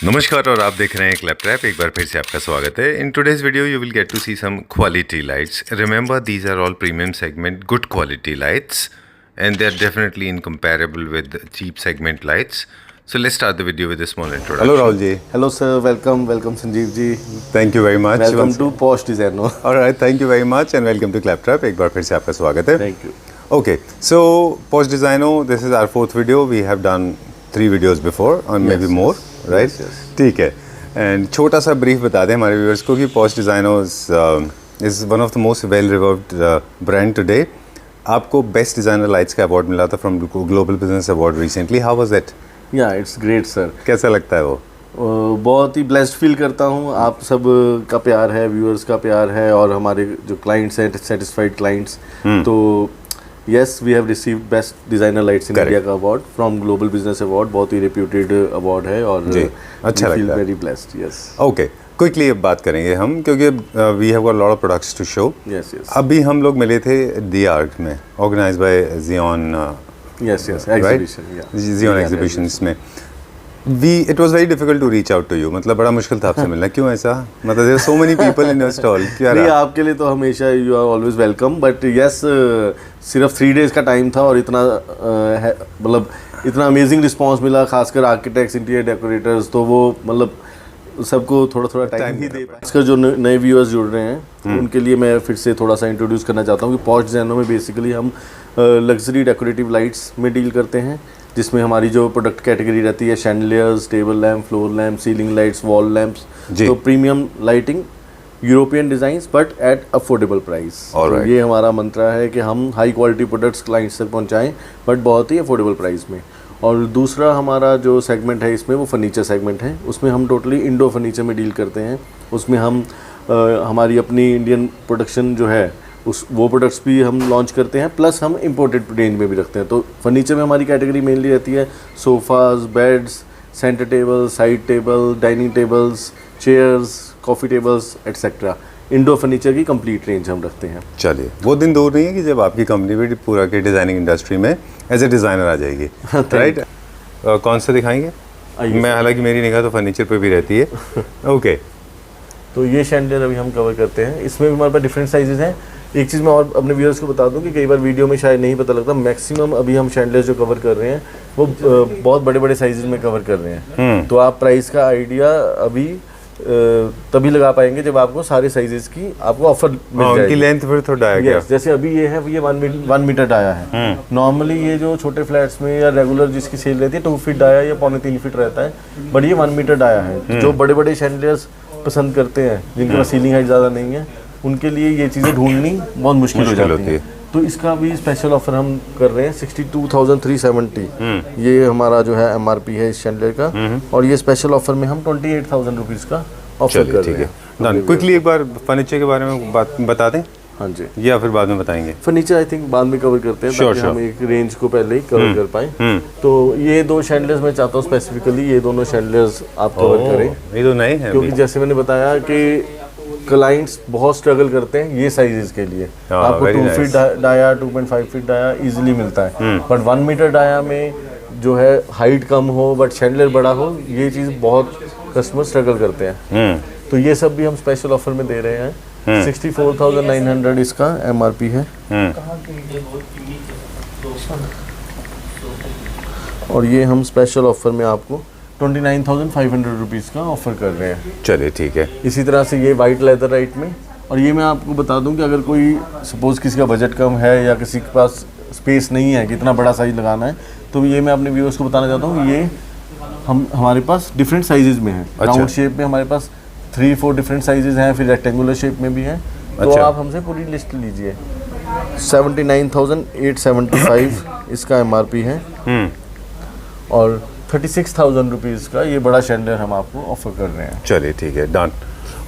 नमस्कार और आप देख रहे हैं क्लब ट्रैप। एक बार फिर से आपका स्वागत है। In today's video you will get to see some quality lights. Remember these are all premium segment good quality lights and they are definitely incomparable with cheap segment lights. So let's start the video with a small introduction. Hello Rahul ji. Hello sir, welcome Sanjeev ji. Thank you very much. Welcome to Posh Designo. All right, thank you very much and welcome to Claptrap. एक बार फिर से आपका स्वागत है. Thank you. Okay, so Posh Designo, this is our fourth video. We have done 3 videos before or maybe more, right? Yes. ठीक है. And छोटा सा brief बता दें हमारे viewers को कि Posh Designo is one of the most well-revered brand today. आपको बेस्ट डिज़ाइनर लाइट्स का अवार्ड मिला था from global business award recently. How was it? या इट्स ग्रेट सर. कैसा लगता है वो? बहुत ही ब्लेस्ड फील करता हूँ. आप सब का प्यार है, व्यूअर्स का प्यार है और हमारे जो क्लाइंट्स हैं सेटिस्फाइड क्लाइंट्स. तो yes, we have received best designer lights in India का award from global business award. बहुत ही रेप्यूटेड अवार्ड है और अच्छा लगता है. Very blessed. Yes. Okay, quickly अब बात करेंगे हम क्योंकि we have got lot of products to show. Yes yes. अभी हम लोग मिले थे दी आर्ट में, organise by Zion. Yes yes, exhibition. Zion exhibitions में it was very difficult to reach out to you. मतलब बड़ा मुश्किल था आपसे मिलना. क्यों ऐसा? मतलब there are so many people in your stall. क्या नहीं, आपके लिए तो हमेशा you are always welcome. But yes, सिर्फ 3 डेज का टाइम था और इतना मतलब इतना अमेजिंग रिस्पांस मिला, खासकर आर्किटेक्ट्स, इंटीरियर डेकोरेटर्स. तो वो मतलब सबको थोड़ा थोड़ा टाइम ही दे पाए. इसका जो नए व्यूअर्स जुड़ रहे हैं उनके लिए मैं फिर से थोड़ा सा इंट्रोड्यूस करना चाहता हूँ कि पॉश डिज़ाइनो में बेसिकली हम लग्जरी डेकोरेटिव लाइट्स में डील करते हैं, जिसमें हमारी जो प्रोडक्ट कैटेगरी रहती है chandeliers, table lamp, floor lamp, ceiling lights, wall lamps. तो premium lighting, European designs but at affordable price. तो ये हमारा मंत्रा है कि हम हाई क्वालिटी प्रोडक्ट्स क्लाइंट्स तक पहुँचाएँ बट बहुत ही अफोर्डेबल प्राइस में. और दूसरा हमारा जो सेगमेंट है इसमें वो फर्नीचर सेगमेंट है. उसमें हम टोटली इंडो फर्नीचर में डील करते हैं. उसमें हम हमारी अपनी इंडियन प्रोडक्शन जो है वो प्रोडक्ट्स भी हम लॉन्च करते हैं, प्लस हम इंपोर्टेड रेंज में भी रखते हैं. तो फर्नीचर में हमारी कैटेगरी मेनली रहती है sofas, beds, centre table, side table, dining tables, chairs, coffee tables etcetera. Indo furniture की कंप्लीट रेंज हम रखते हैं. चलिए, वो दिन दूर नहीं है कि जब आपकी कंपनी भी पूरा के डिज़ाइनिंग इंडस्ट्री में एज ए डिज़ाइनर आ जाएगी. राइट. कौन सा दिखाएंगे? मैं हालांकि मेरी निगाह तो फर्नीचर पे भी रहती है. ओके. तो ये शैंडलियर अभी हम कवर करते हैं. इसमें भी हमारे पास डिफरेंट साइजेस हैं. एक चीज़ मैं और अपने व्यूअर्स को बता दूं कि कई बार वीडियो में शायद नहीं पता लगता, मैक्सिमम अभी हम शैंडलियर जो कवर कर रहे हैं वो बहुत बड़े बड़े साइजेस में कवर कर रहे हैं. तो आप प्राइस का आइडिया अभी तभी लगा पाएंगे जब आपको सारे साइजेस की आपको ऑफर मिल जाएगी. उनकी लेंथ फिर थोड़ा डाया गया. जैसे अभी ये है, ये 1 मीटर डाया है. नॉर्मली ये जो छोटे फ्लैट्स में या रेगुलर जिसकी सेल रहती है 2 फीट डाया या 2.25 फीट रहता है, बट ये 1 मीटर डाया है. जो बड़े बड़े शैंडलियर्स पसंद करते हैं, जिनके पास सीलिंग हाइट ज़्यादा नहीं है, उनके लिए ये चीज़ें ढूंढनी बहुत मुश्किल हो जाती है. तो इसका भी स्पेशल ऑफर हम कर रहे हैं 62,370. ये हमारा जो है MRP है इस शैंडलियर का. और ये स्पेशल ऑफर में हम 28,000 रुपीज़ का ऑफर कर रहे हैं. डन. क्विकली एक बार फर्नीचर के बारे में बात बता दें. हाँ जी. या फिर बाद में बताएंगे? फर्नीचर आई थिंक बाद में कवर करते हैं ताकि हम एक रेंज को पहले ही कवर कर पाएँ. तो ये 2 शैंडलियर्स मैं चाहता हूँ स्पेसिफिकली ये दोनों शैंडलियर्स आप कवर करें. ये तो नए हैं क्योंकि जैसे मैंने बताया कि क्लाइंट्स बहुत स्ट्रगल करते हैं ये साइजेस के लिए. आपको 2 feet dia, 2.5 feet dia easily मिलता है, बट 1 मीटर डाया में जो है हाइट कम हो बट शैंडलियर बड़ा हो, ये चीज़ बहुत कस्टमर स्ट्रगल करते हैं. तो ये सब भी हम स्पेशल ऑफर में दे रहे हैं. 64,900 इसका MRP है. और ये हम स्पेशल ऑफर में आपको 29,500 रुपीज़ का ऑफर कर रहे हैं. चलिए ठीक है. इसी तरह से ये वाइट लेदर राइट में. और ये मैं आपको बता दूं कि अगर कोई सपोज़ किसी का बजट कम है या किसी के पास स्पेस नहीं है कि इतना बड़ा साइज लगाना है, तो ये मैं अपने व्यूअर्स को बताना चाहता हूँ. ये हमारे पास डिफरेंट साइजेज़ में है. राउंड शेप में हमारे पास 3-4 डिफरेंट साइजेज़ हैं, फिर रेक्टेंगुलर शेप में भी हैं. तो आप हमसे पूरी लिस्ट लीजिए. 79,875 इसका MRP है. और 36,000 रुपीज़ का ये बड़ा शैंडलियर हम आपको ऑफर कर रहे हैं. चलिए ठीक है. डन.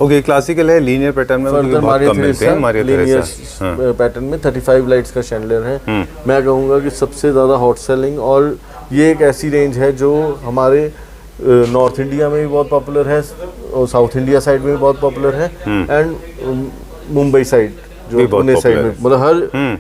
ओके. क्लासिकल है, लीनियर पैटर्न में बहुत कम मिलते हैं. लीनियर पैटर्न में 35 लाइट्स का शैंडलियर है. मैं कहूँगा कि सबसे ज़्यादा हॉट सेलिंग, और ये एक ऐसी रेंज है जो हमारे नॉर्थ इंडिया में भी बहुत पॉपुलर है और साउथ इंडिया साइड में भी बहुत पॉपुलर है. एंड मुंबई साइड जो पुणे साइड में, मतलब हर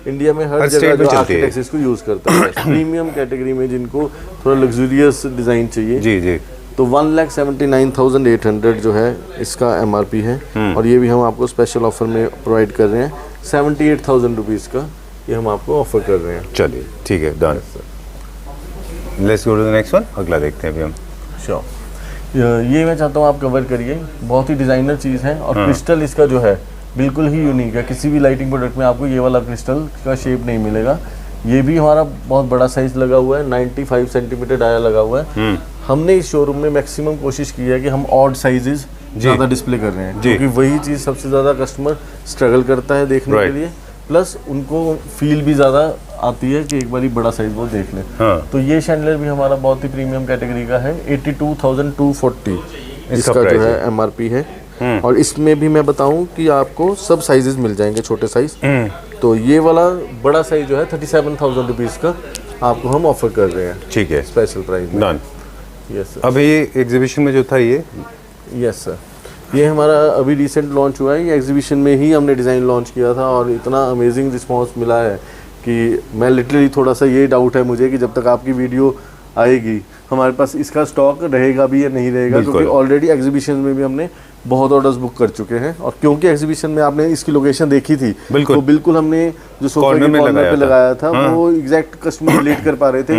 इंडिया में हर जगह जो आर्किटेक्ट्स इसको यूज़ करता है. प्रीमियम कैटेगरी में जिनको थोड़ा लग्जूरियस डिज़ाइन चाहिए, जी जी, तो 1,79,800 जो है इसका MRP है, और ये भी हम आपको स्पेशल ऑफर में प्रोवाइड कर रहे हैं 78,000 रुपीज़ का, ये हम आपको ऑफर कर रहे हैं। चलिए ठीक है, done. Let's go to the next one, अगला देखते हैं अभी हम। श्योर, ये मैं चाहता हूँ आप कवर करिए, बहुत ही डिज़ाइनर चीज़ है, और क्रिस्टल इसका जो है बिल्कुल ही यूनिक है। किसी भी लाइटिंग प्रोडक्ट में आपको ये वाला क्रिस्टल का शेप नहीं मिलेगा। ये भी हमारा बहुत बड़ा साइज लगा हुआ है, 95 सेंटीमीटर डाया लगा हुआ है। हमने इस शोरूम में मैक्सिमम कोशिश की है कि हम ऑड साइजेस ज़्यादा डिस्प्ले कर रहे हैं, क्योंकि वही चीज़ सबसे ज़्यादा कस्टमर स्ट्रगल करता है देखने के लिए, प्लस उनको फील भी ज़्यादा आती है कि एक बार बड़ा साइज वो देख लें। तो ये शैंडलर भी हमारा बहुत ही प्रीमियम कैटेगरी का है, 82,240 इसका जो है MRP है। और इसमें भी मैं बताऊं कि आपको सब साइजेस मिल जाएंगे, छोटे साइज। तो ये वाला बड़ा साइज जो है 37,000 रुपीज़ का आपको हम ऑफर कर रहे हैं। ठीक है, स्पेशल प्राइस में। डन। Yes sir. अभी ये एग्जीबिशन में जो था ये, यस सर, ये हमारा अभी रिसेंट लॉन्च हुआ है। ये एग्जीबिशन में ही हमने डिज़ाइन लॉन्च किया था, और इतना अमेजिंग रिस्पांस मिला है कि मैं लिटरली थोड़ा सा ये डाउट है मुझे कि जब तक आपकी वीडियो आएगी हमारे पास इसका स्टॉक रहेगा भी या नहीं रहेगा, क्योंकि ऑलरेडी एग्जीबिशन में भी हमने बहुत ऑर्डर्स बुक कर चुके हैं। और क्योंकि एग्जीबिशन में आपने इसकी लोकेशन देखी थी, तो बिल्कुल हमने जो सोफे के कॉर्नर पे लगाया था वो एग्जैक्ट कस्टमर रिलेट कर पा रहे थे।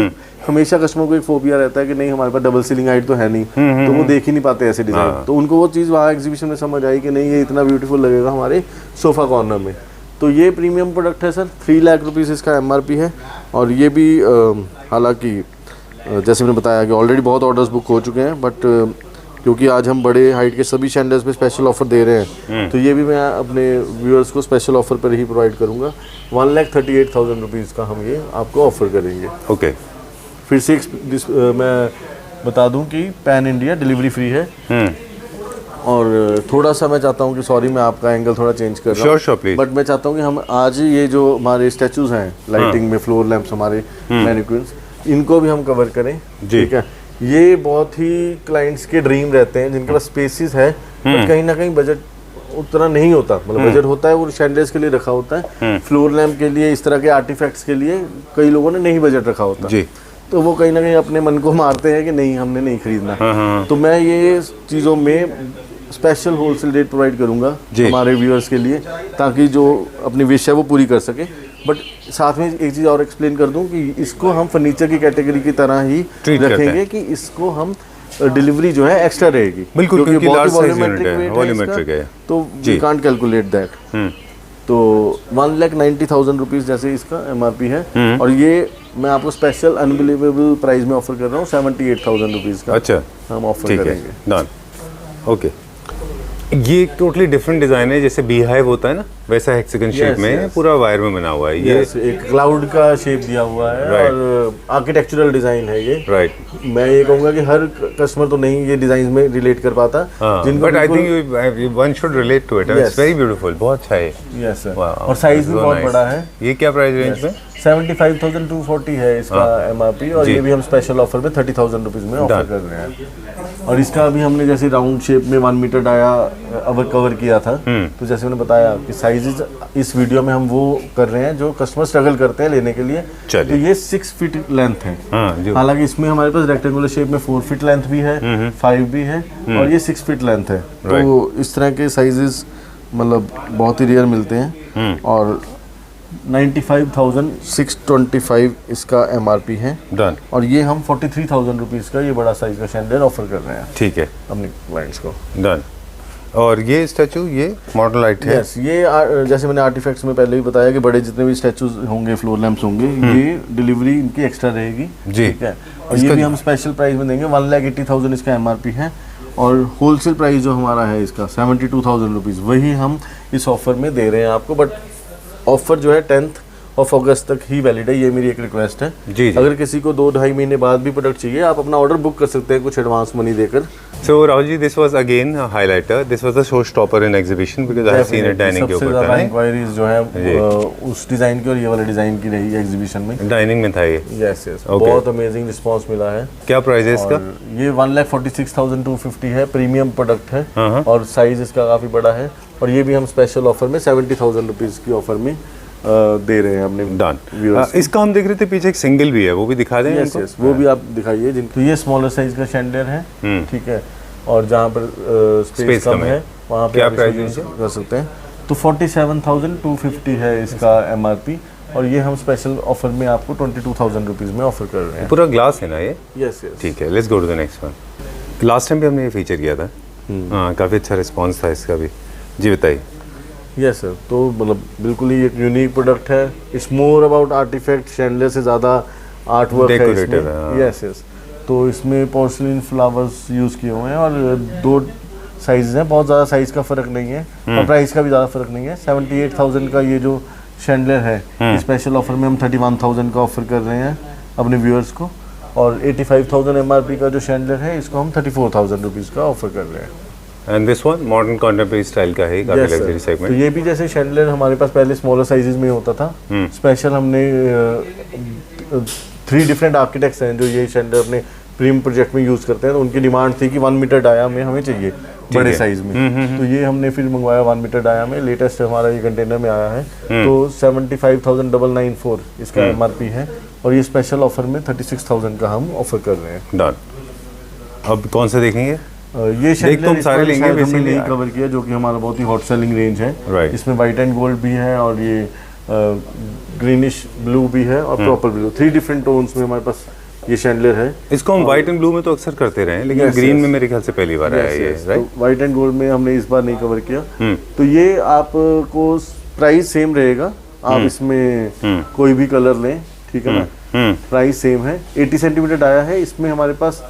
हमेशा कस्टमर को एक फोबिया रहता है कि नहीं हमारे पास डबल सीलिंग हाइट तो है नहीं, तो वो देख ही नहीं पाते ऐसे डिज़ाइन। तो उनको वो चीज़ वहाँ एग्जीबिशन में समझ आई कि नहीं ये इतना ब्यूटीफुल लगेगा हमारे सोफ़ा कॉर्नर में। तो ये प्रीमियम प्रोडक्ट है सर, 3 लाख रुपीज़ इसका MRP है। और ये भी हालांकि जैसे मैंने बताया कि ऑलरेडी बहुत ऑर्डर्स बुक हो चुके हैं, बट क्योंकि आज हम बड़े हाइट के सभी शैंडल्स पे स्पेशल ऑफर दे रहे हैं, तो ये भी मैं अपने व्यूअर्स को स्पेशल ऑफर पर ही प्रोवाइड करूंगा। 1,38,000 रुपीज़ का हम ये आपको ऑफर करेंगे। ओके। फिर से मैं बता दूं कि पैन इंडिया डिलीवरी फ्री है। और थोड़ा सा मैं चाहता हूं कि सॉरी मैं आपका एंगल थोड़ा चेंज कर रहा हूं, बट मैं चाहता हूं कि हम आज ये जो हमारे स्टैचूज हैं लाइटिंग में, फ्लोर लैंप्स हमारे मैनिक्विन्स, इनको भी हम कवर करें। ठीक है, ये बहुत ही क्लाइंट्स के ड्रीम रहते हैं जिनके पास स्पेसिस है, बट कहीं ना कहीं बजट उतना नहीं होता। मतलब बजट होता है वो शैंडल्स के लिए रखा होता है, फ्लोर लैंप के लिए, इस तरह के आर्टिफैक्ट्स के लिए कई लोगों ने नहीं बजट रखा होता जी। तो वो कहीं ना कहीं अपने मन को मारते हैं कि नहीं हमने नहीं खरीदना। तो मैं ये चीज़ों में स्पेशल होलसेल रेट प्रोवाइड करूंगा हमारे व्यूअर्स के लिए, ताकि जो अपनी विश है वो पूरी कर सके। बट साथ में एक चीज़ और एक्सप्लेन कर दूं कि इसको हम फर्नीचर की कैटेगरी की तरह ही रखेंगे, कि इसको हम डिलीवरी जो है एक्स्ट्रा रहेगी, बिल्कुल, क्योंकि बहुत वॉल्यूमेट्रिक है, तो वी कांट कैलकुलेट दैट। तो 1,90,000 रुपीज़ जैसे इसका MRP है, और ये मैं आपको स्पेशल अनबिलीवेबल प्राइस में ऑफर कर रहा हूँ 78,000 रुपीज़ का। अच्छा, हम ऑफर करेंगे। डन। ओके, ये टोटली डिफरेंट डिजाइन है, जैसे बी हाइव होता है ना वैसा हेक्सागन शेप में पूरा वायर में बना हुआ है। ये एक क्लाउड का शेप दिया हुआ है, और आर्किटेक्चरल डिजाइन है ये। मैं ये कहूंगा कि हर कस्टमर तो नहीं ये डिजाइन में रिलेट कर पाता, but I think one should relate to it. It's very beautiful, बहुत अच्छा है। यस सर, और साइज भी बहुत बड़ा है। ये क्या प्राइस रेंज में? 75,240 है इसका MRP, और ये भी हम स्पेशल ऑफर में 30,000 रुपीज़ में ऑफर कर रहे हैं। और इसका अभी हमने जैसे राउंड शेप में 1 मीटर डाया कवर किया था, तो जैसे मैंने बताया कि साइजेस इस वीडियो में हम वो कर रहे हैं जो कस्टमर स्ट्रगल करते हैं लेने के लिए। तो ये 6 फीट लेंथ है, हालांकि इसमें हमारे पास रेक्टेंगुलर शेप में 4 फीट लेंथ भी है, 5 भी है, और ये 6 फीट लेंथ है। तो इस तरह के साइजेस मतलब बहुत ही रेयर मिलते हैं। और 95,625 इसका MRP है। डन। और ये हम 43,000 रुपीज़ का ये बड़ा साइज का शैंडलियर ऑफर कर रहे हैं। ठीक है, अपने क्लाइंट्स को। डन। और ये स्टैचू ये मॉडल लाइट है। यस, ये जैसे मैंने आर्टिफैक्ट्स में पहले भी बताया कि बड़े जितने भी स्टैचूज होंगे, फ्लोर लैंप्स होंगे, ये डिलीवरी इनकी एक्स्ट्रा रहेगी। ठीक है, और ये भी हम स्पेशल प्राइस में देंगे। 1,80,000 इसका MRP है, और होलसेल प्राइस जो हमारा है इसका 72,000 रुपीज़, वही हम इस ऑफर में दे रहे हैं आपको। बट ऑफर जो है 10 अगस्त तक ही वैलिड है, ये मेरी एक रिक्वेस्ट है। जी। अगर किसी को 2-2.5 महीने बाद भी प्रोडक्ट चाहिए, आप अपना ऑर्डर बुक कर सकते हैं कुछ एडवांस मनी देकर। So Rahul ji, this was again a highlighter, this was a show stopper in exhibition, because I have seen it dining के ऊपर। सबसे ज़्यादा इंक्वायरीज जो है उस डिज़ाइन की और ये वाले डिज़ाइन की रही है एग्जीबिशन में। डाइनिंग में था ये। यस, बहुत अमेजिंग रिस्पांस मिला है। क्या प्राइस है इसका? ये 1,46,250 है, प्रीमियम प्रोडक्ट है, और साइज इसका काफ़ी बड़ा है। और ये भी हम स्पेशल ऑफर में 70,000 रुपीज़ की ऑफर में दे रहे हैं अपने डन। viewers को। इसका हम देख रहे थे पीछे एक सिंगल भी है, वो भी दिखा दें यस इनको? यस, वो भी आप दिखाइए जिनको। ये स्मॉलर साइज का शैंडलियर है, ठीक है, और जहाँ पर स्पेस कम है वहाँ पे क्या आप इसको प्राइस यूज है? कर सकते हैं। तो 47,250 है इसका MRP, और ये हम स्पेशल ऑफर में आपको 22,000 रुपीज़ में ऑफर कर रहे हैं। पूरा ग्लास है ना ये? यस यस, ठीक है, let's go to the next one. Last time भी हमने ये फीचर किया था, हाँ काफ़ी अच्छा रिस्पॉन्स था इसका भी। जी बताइए। यस सर, तो मतलब बिल्कुल ही एक यूनिक प्रोडक्ट है। It's more about artefact, chandelier से ज़्यादा आर्ट वर्क है Decorative है, हाँ। इसमें। यस यस, तो इसमें पोर्सलिन फ्लावर्स यूज़ किए हुए हैं, और 2 साइज़ हैं, बहुत ज़्यादा साइज़ का फ़र्क नहीं है, और प्राइस का भी ज़्यादा फ़र्क नहीं है। 78,000 का ये जो शैंडलियर है, स्पेशल ऑफर में हम 31,000 का ऑफर कर रहे हैं अपने व्यूअर्स को, और 85,000 MRP का जो शैंडलियर है इसको हम 34,000 रुपीज़ का ऑफर कर रहे हैं। And this one modern contemporary style का है, काफ़ी Yes, sir. लग्जरी तो सेगमेंट। ये भी जैसे शैंडलियर हमारे पास पहले स्मॉलर साइजेस में होता था, स्पेशल हमने 3 डिफरेंट आर्किटेक्ट्स हैं जो ये शैंडलियर अपने प्रीमियम प्रोजेक्ट में यूज़ करते हैं, तो उनकी डिमांड थी कि 1 मीटर डाया में हमें चाहिए बड़े साइज में, तो ये हमने फिर मंगवाया 1 मीटर डाया में। लेटेस्ट हमारा ये कंटेनर में आया है, तो 75,994 इसका MRP है, और ये स्पेशल ऑफर में 36,000 का हम ऑफर कर रहे हैं। डन। अब कौन सा देखेंगे? ये शैंडलियर हम सारे लेंगे हमने basically। नहीं कवर किया, जो कि हमारा बहुत ही हॉट सेलिंग रेंज है। Right। इसमें वाइट एंड गोल्ड भी है, और ये ग्रीनिश ब्लू भी है, और प्रॉपर ब्लू, 3 डिफरेंट टोन्स में हमारे पास ये शैंडलियर है। इसको हम व्हाइट एंड ब्लू में तो अक्सर करते रहे हैं, लेकिन Yes, ग्रीन yes। में मेरे ख्याल से पहली बार आया ये, राइट? तो वाइट एंड गोल्ड में हमने इस बार नहीं कवर किया। तो ये आपको प्राइस सेम रहेगा, आप इसमें कोई भी कलर लें, ठीक है ना, प्राइस सेम है। 80 सेंटीमीटर डाया है, इसमें हमारे पास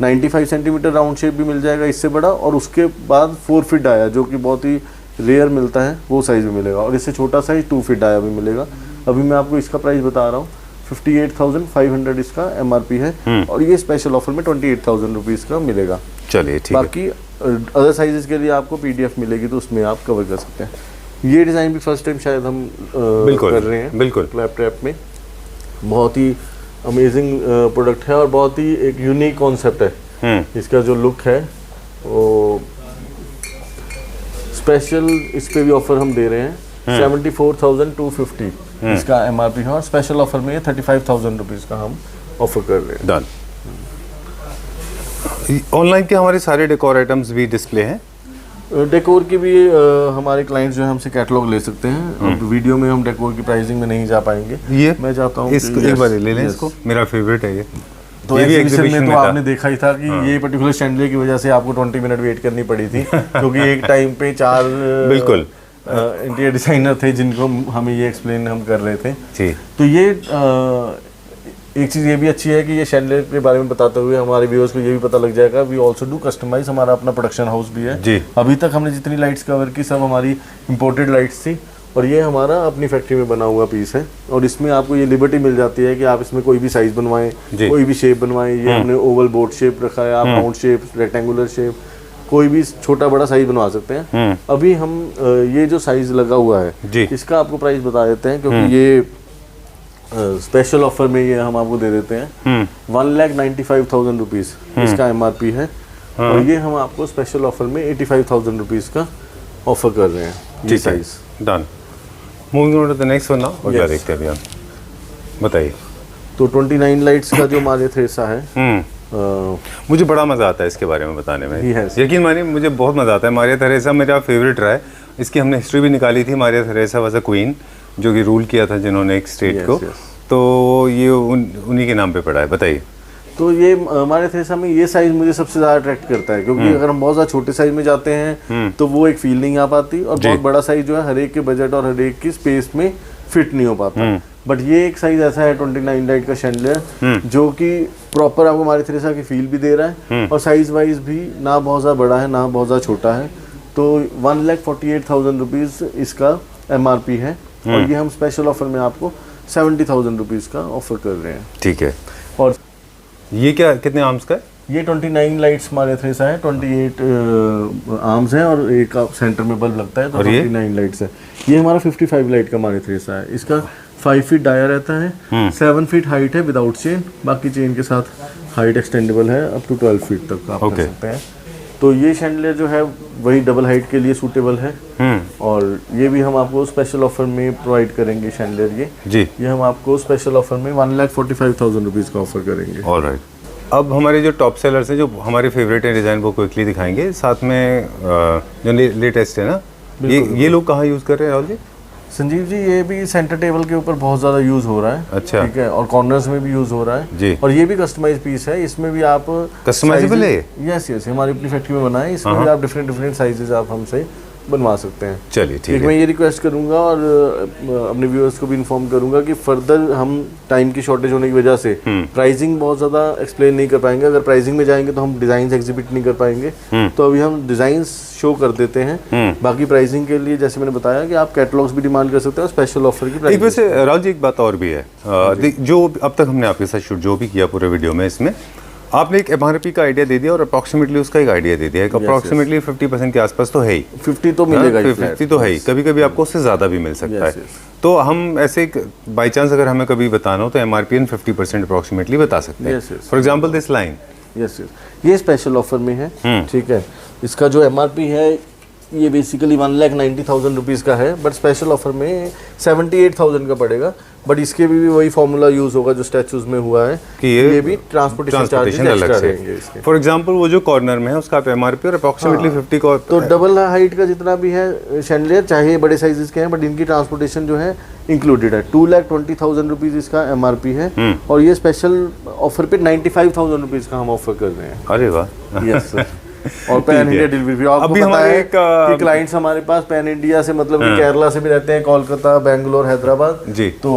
95 सेंटीमीटर राउंड शेप भी मिल जाएगा इससे बड़ा, और उसके बाद 4 फीट डाया जो कि बहुत ही रेयर मिलता है, वो साइज़ भी मिलेगा, और इससे छोटा साइज 2 फीट डाया भी मिलेगा। अभी मैं आपको इसका प्राइस बता रहा हूँ, 58,500 इसका MRP है, और ये स्पेशल ऑफर में 28,000 रुपीज़ का मिलेगा। चलिए ठीक है। बाकी अदर साइजेस के लिए आपको PDF मिलेगी, तो उसमें आप कवर कर सकते हैं। ये डिज़ाइन भी फर्स्ट टाइम शायद हम बिल्कुल कर रहे हैं, बिल्कुल। क्लैप ट्रैप में। बहुत ही अमेजिंग प्रोडक्ट है, और बहुत ही एक यूनिक कॉन्सेप्ट है। इसका जो लुक है वो स्पेशल, इस पे भी ऑफर हम दे रहे हैं 74,250 इसका MRP है, और स्पेशल ऑफर में ये 35,000 रुपीज़ का हम ऑफर कर रहे हैं। डन। ऑनलाइन के हमारे सारे डेकोर आइटम्स भी डिस्प्ले हैं? डेकोर की भी हमारे क्लाइंट्स जो है हमसे कैटलॉग ले सकते हैं। अब वीडियो में हम डेकोर की प्राइसिंग में नहीं जा पाएंगे। ये मैं चाहता हूँ इसको एक बार ले लें इसको, मेरा फेवरेट है ये। तो ये भी एग्जीबिशन एग्जीबिशन में तो में था। आपने देखा ही था कि ये पर्टिकुलर शैंडलियर की वजह से आपको 20 मिनट वेट करनी पड़ी थी, क्योंकि एक टाइम पे 4 बिल्कुल इंटीरियर डिजाइनर थे जिनको हमें ये एक्सप्लेन हम कर रहे थे। जी। तो ये एक चीज़ ये भी अच्छी है कि ये शैंडलियर के बारे में बताते हुए हमारे व्यूअर्स को ये भी पता लग जाएगा, वी ऑल्सो डू कस्टमाइज, हमारा अपना प्रोडक्शन हाउस भी है। जी। अभी तक हमने जितनी लाइट्स कवर की सब हमारी इंपोर्टेड लाइट्स थी, और ये हमारा अपनी फैक्ट्री में बना हुआ पीस है, और इसमें आपको ये लिबर्टी मिल जाती है कि आप इसमें कोई भी साइज बनवाएं, कोई भी शेप बनवाएं। ये हमने ओवल बोर्ड शेप रखा है, आप राउंड शेप, रेक्टेंगुलर शेप, कोई भी छोटा बड़ा साइज बनवा सकते हैं। अभी हम ये जो साइज लगा हुआ है इसका आपको प्राइस बता देते हैं, क्योंकि ये स्पेशल ऑफर में ये हम आपको दे देते हैं 1,95,000 रुपीज़ इसका MRP है, और ये हम आपको स्पेशल ऑफर में 85,000 रुपीज़ का ऑफर कर रहे हैं ये size. Done. Moving on to the next one now, और क्या देखते हैं अभी हम, बताइए। तो 29 लाइट्स का जो मारिया थ्रेसा है, मुझे बड़ा मज़ा आता है इसके बारे में बताने में। Yes। यकीन मानिए मुझे बहुत मज़ा आता है। मारिया थेरेसा मेरा फेवरेट रहा है। इसकी हमने हिस्ट्री भी निकाली थी। Maria Theresa was a queen जो कि रूल किया था जिन्होंने एक स्टेट को, तो ये उन्हीं के नाम पे पड़ा है। बताइए। तो ये मारिया थ्रेसा में ये साइज मुझे सबसे ज़्यादा अट्रैक्ट करता है, क्योंकि अगर हम बहुत ज़्यादा छोटे साइज में जाते हैं तो वो एक फील नहीं आ पाती, और बहुत बड़ा साइज जो है हर एक के बजट और हर एक की स्पेस में फिट नहीं हो पाता। बट ये एक साइज ऐसा है 29 लाइट का शैंडलियर जो कि प्रॉपर आपको मारिया थ्रेसा की फील भी दे रहा है, और साइज वाइज भी ना बहुत ज़्यादा बड़ा है ना बहुत ज़्यादा छोटा है। तो 1,48,000 रुपीज़ इसका MRP है, और ये हम स्पेशल ऑफर में आपको 70,000 रुपीज़ का ऑफर कर रहे हैं। ठीक है। और ये क्या कितने आर्म्स का है? ये 29 लाइट्स मारिया थ्रेसा है, 28 आर्म्स हैं, और एक सेंटर में बल्ब लगता है, तो 29 लाइट्स है। ये हमारा 55 लाइट का मारिया थ्रेसा है। इसका 5 फीट डाया रहता है, 7 फीट हाइट है विदाउट चेन, बाकी चेन के साथ हाइट एक्सटेंडेबल है अप टू 12 फीट तक आप कर सकते हैं। तो ये शैंडलियर जो है वही डबल हाइट के लिए सूटेबल है, और ये भी हम आपको स्पेशल ऑफर में प्रोवाइड करेंगे शैंडलियर जी। ये हम आपको स्पेशल ऑफर में 1,45,000 रुपीज़ का ऑफर करेंगे। All right. अब हमारे जो टॉप सेलर्स हैं, जो हमारे फेवरेट हैं डिज़ाइन, वो क्विकली दिखाएंगे। साथ में जो लेटेस्ट है ना, ये लोग कहाँ यूज़ कर रहे हैं राहुल जी? संजीव जी, ये भी सेंटर टेबल के ऊपर बहुत ज़्यादा यूज़ हो रहा है। अच्छा। ठीक है, और कॉर्नर्स में भी यूज़ हो रहा है जी। और ये भी कस्टमाइज पीस है। इसमें भी आप कस्टमाइजेबल है? यस यस, हमारी अपनी फैक्ट्री में बना है। इसमें भी आप डिफरेंट साइजेस आप हमसे बनवा सकते हैं। चलिए ठीक है। मैं ये रिक्वेस्ट करूंगा और अपने व्यूअर्स को भी इन्फॉर्म करूंगा कि फर्दर हम टाइम की शॉर्टेज होने की वजह से प्राइसिंग बहुत ज़्यादा एक्सप्लेन नहीं कर पाएंगे। अगर प्राइसिंग में जाएंगे तो हम डिज़ाइन एग्जिबिट नहीं कर पाएंगे, तो अभी हम डिज़ाइन शो कर देते हैं। बाकी प्राइसिंग के लिए जैसे मैंने बताया कि आप कैटलॉग्स भी डिमांड कर सकते हैं और स्पेशल ऑफर की एक वैसे राहुल जी एक बात और भी है, जो अब तक हमने आपके साथ शूट जो भी किया पूरे वीडियो में, इसमें आपने एक MRP का आइडिया दे दिया और अप्रोक्सीमेटली उसका एक आइडिया दे दिया है। अप्रोक्सीमेटली 50% के आसपास तो है ही, 50 तो मिलेगा ही, 50 तो है ही। कभी कभी आपको उससे ज़्यादा भी मिल सकता है। तो हम ऐसे बाई चांस अगर हमें कभी बताना हो तो MRP 50% अप्रोक्सीमेटली बता सकते हैं। For example this line, yes, ये स्पेशल ऑफर में है। ठीक है, इसका जो MRP है ये बेसिकली 1,90,000 रुपीज़ का है, बट स्पेशल ऑफर में 78,000 का पड़ेगा। बट इसके भी वही फॉर्मूला यूज़ होगा जो स्टैचूज में हुआ है कि ये भी ट्रांसपोर्टेशन चार्जेस एक्स्ट्रा रहेंगे इसके। फॉर एग्जांपल वो जो कॉर्नर में है उसका आप MRP और अप्रोक्सीमेटली 50 को तो डबल हाइट का जितना भी है शैंडलियर, चाहे बड़े साइजेस के हैं, बट इनकी ट्रांसपोर्टेशन जो है इंक्लूडेड है। 2,20,000 रुपीज़ इसका MRP है और ये स्पेशल ऑफर पे 95,000 रुपीज़ का हम ऑफर कर रहे हैं। अरे वाह। Yes sir. और पैन इंडिया डिलीवरी, आपको पता है कि क्लाइंट्स हमारे पास पैन इंडिया से मतलब कि केरला से भी रहते हैं, कोलकाता, बेंगलोर, हैदराबाद जी। तो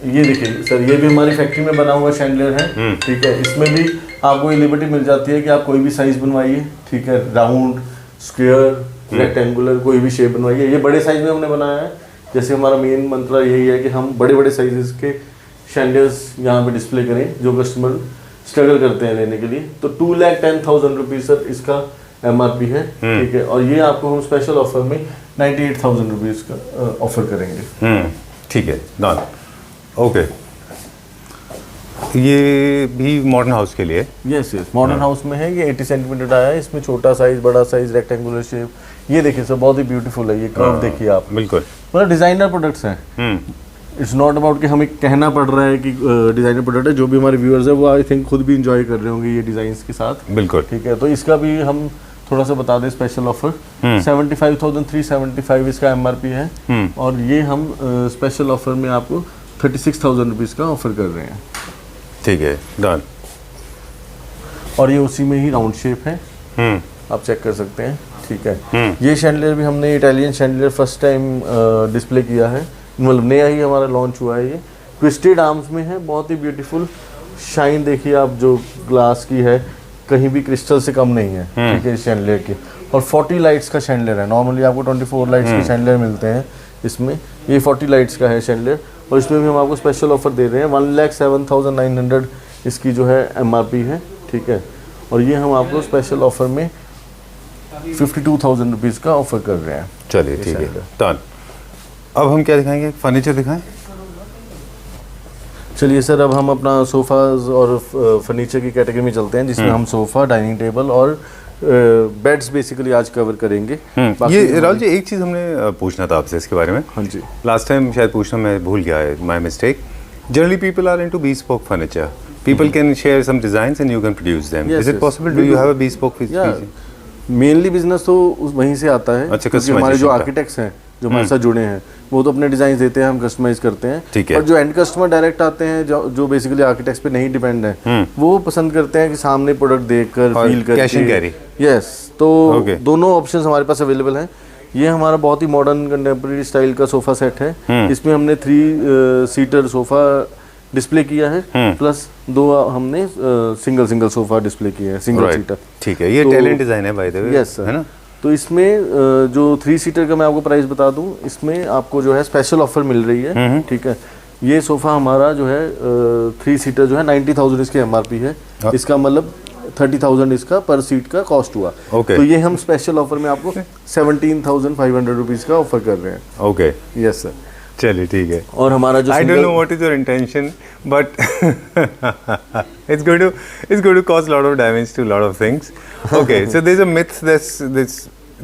ये देखिए सर, ये भी हमारी फैक्ट्री में बना हुआ शैंडलियर है। ठीक है, इसमें भी आपको ये लिबर्टी मिल जाती है कि आप कोई भी साइज बनवाइए। ठीक है, राउंड, स्क्वायर, रेक्टेंगुलर, कोई भी शेप बनवाइए। ये बड़े साइज में हमने बनाया है। जैसे हमारा मेन मंत्र यही है कि हम बड़े बड़े साइजेस के शैंडलियर्स यहाँ पे डिस्प्ले करें जो कस्टमर स्ट्रगल करते हैं लेने के लिए। तो 2,10,000 रुपीज़ सर इसका MRP है। ठीक है, और ये आपको हम स्पेशल ऑफर में 98,000 रुपीज़ का ऑफर करेंगे। ठीक है, डन। ओके, ये भी मॉडर्न हाउस के लिए? यस यस, मॉडर्न हाउस में है। ये 80 सेंटीमीटर आया है। इसमें छोटा साइज, बड़ा साइज, रेक्टेंगुलर शेप। ये देखिए सर, बहुत ही ब्यूटीफुल है। ये कर्व देखिए आप, बिल्कुल मतलब डिजाइनर प्रोडक्ट्स हैं। इट्स नॉट अबाउट कि हमें कहना पड़ रहा है कि डिजाइनर प्रोडक्ट है। जो भी हमारे व्यूअर्स है वो आई थिंक खुद भी इंजॉय कर रहे होंगे ये डिजाइन्स के साथ। बिल्कुल ठीक है, तो इसका भी हम थोड़ा सा बता दें स्पेशल ऑफर। 75,375 इसका MRP है और ये हम स्पेशल ऑफर में आपको 36,000 रुपीज़ का ऑफर कर रहे हैं। ठीक है, डन। और ये उसी में ही राउंड शेप है, आप चेक कर सकते हैं। ठीक है, ये शैंडलियर भी हमने Italian chandelier first time display किया है, मतलब नया ही हमारा लॉन्च हुआ है। ये ट्विस्टेड आर्म्स में है, बहुत ही ब्यूटीफुल। शाइन देखिए आप, जो ग्लास की है कहीं भी क्रिस्टल से कम नहीं है। ठीक है, इस शैंडलियर की। और 40 लाइट्स का शैंडलियर है। नॉर्मली आपको 24 लाइट्स के शैंडलियर मिलते हैं, इसमें ये 40 लाइट्स का है शैंडलियर। और इसमें भी हम आपको स्पेशल ऑफर दे रहे हैं। 1,07,900 इसकी जो है MRP है। ठीक है, और ये हम आपको स्पेशल ऑफर में 52,000 रुपीज़ का ऑफर कर रहे हैं। चलिए ठीक है, डन। अब हम क्या दिखाएंगे? फर्नीचर दिखाएं? चलिए सर, अब हम अपना सोफ़ाज और फर्नीचर की कैटेगरी में चलते हैं, जिसमें हम सोफ़ा, डाइनिंग टेबल और बेड्स बेसिकली आज कवर करेंगे। ये राहुल जी एक चीज़ हमने पूछना था आपसे इसके बारे में। हाँ जी, लास्ट टाइम शायद पूछना मैं भूल गया है, my mistake. Generally people are into bespoke furniture. People can share some designs and you can produce them. Is it possible? Do you have a bespoke piece? Mainly business तो वहीं से आता है। अच्छा, क्योंकि हमारे जो आर्किटेक्ट्स हैं जो हमारे साथ जुड़े हैं वो तो अपने डिजाइन देते हैं, हम कस्टमाइज करते हैं। ठीक है। और जो एंड कस्टमर डायरेक्ट आते हैं, जो बेसिकली आर्किटेक्ट्स पे नहीं डिपेंड है, वो पसंद करते हैं कि सामने प्रोडक्ट देखकर फील करके। Cash and carry. यस, तो दोनों ऑप्शंस हमारे पास अवेलेबल हैं। ये हमारा बहुत ही मॉडर्न कंटेम्प्रेरी स्टाइल का सोफा सेट है। इसमें हमने 3 सीटर सोफा डिस्प्ले किया है, प्लस 2 हमने सिंगल सोफा डिस्प्ले किया है, सिंगल सीटर। ठीक है, ये टैलेंट डिजाइन है by the way. Yes sir, है ना। तो इसमें जो 3 सीटर का मैं आपको प्राइस बता दूं, इसमें आपको जो है स्पेशल ऑफर मिल रही है। ठीक है, ये सोफा हमारा जो है 3 सीटर जो है 90,000 इसकी MRP है। इसका मतलब 30,000 इसका पर सीट का कॉस्ट हुआ। तो ये हम स्पेशल ऑफर में आपको 17,500 रुपीज़ का ऑफर कर रहे हैं। ओके, यस सर, चलिए ठीक है। और हमारा जो I don't know what is your intention, but it's going to cause a lot of damage to a lot of things. Okay, so there's a myth this